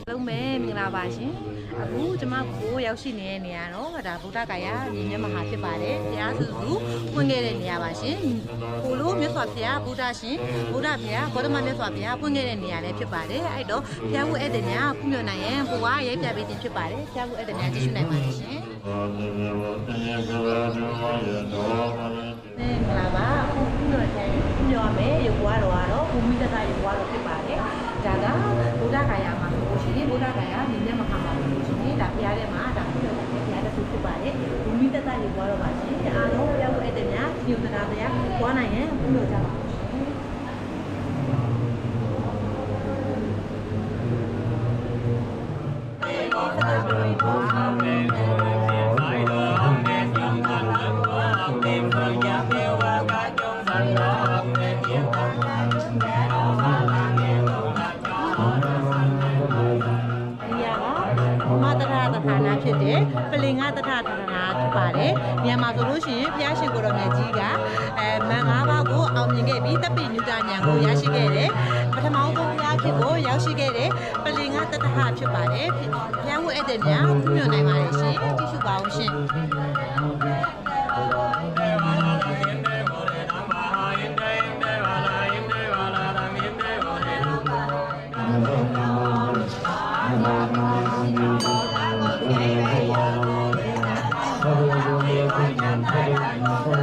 လုံးမဲမင်္ဂလာပါရှင်အခုကျမကိုရောက်ရှိနေတဲ့နေရာတော့ဒါဗုဒ္ဓဂယာမြင်းမြတ်မဟာဖြစ်ပါတယ်ဘုရားစုစုဖွင့်ခဲ့တဲ့နေရာပါရှင်ကိုလိုမြတ်စွာဘုရားဗုဒ္ဓရှင်ဗုဒ္ဓဘုရားဂေါတမမြတ်စွာဘုရားဖွင့်ခဲ့တဲ့နေရာလည်းဖြစ်ပါတယ်အဲ့တော့ဘုရားဝတ်ဧည့်သည်များဖွင့်ပြနိုင်ရင်ကိုကရိုက်ပြပေးခြင်းဖြစ်ပါတယ်ဘုရားဝတ်ဧည့်သည်များကြည့်ရှုနိုင်ပါတယ်ရှင်မင်္ဂလာပါအခုပြောမယ်ရုပ်ဘွားတော့ဘူမိတတရုပ်ဘွားတော့ဖြစ်ပါတယ်ဒါကဗုဒ္ဓဂယာမှာလို့ရှိရင်ဗုဒ္ဓဂယာမြင်းမြတ်မဟာမှာလို့ရှိရင်ဒါဘုရားထဲမှာဒါပြုလုပ်တဲ့ဘုရားတစ်ခုဖြစ်ပါတယ်ဘူမိတတရုပ်ဘွားတော့ပါရှင်အားလုံးဘုရားဝတ်ဧည့်သည်များညုံတရားတရားဘွားနိုင်ရင်ပြုလုပ်ကြပါဦးဌာနဖြစ်တဲ့ပလင်ကတထဌာနဖြစ်ပါတယ်။မြန်မာဆိုလို့ရှိရင်ဘုရားရှင်ကိုတော်မြတ်ကြီးကမန်၅ပါးကိုအောင်မြင်ခဲ့ပြီးတပ်ပိညုတဉာဏ်ကိုရရှိခဲ့တယ်။ပထမဆုံးဘုရားဖြစ်ကိုရောက်ရှိခဲ့တဲ့ပလင်ကတထဖြစ်ပါတယ်။ဘုရားဝတ်ဧည့်သည်များပြုမြင်နိုင်ပါတယ်ရှင်။ကြည့်ရှုပါဦးရှင်။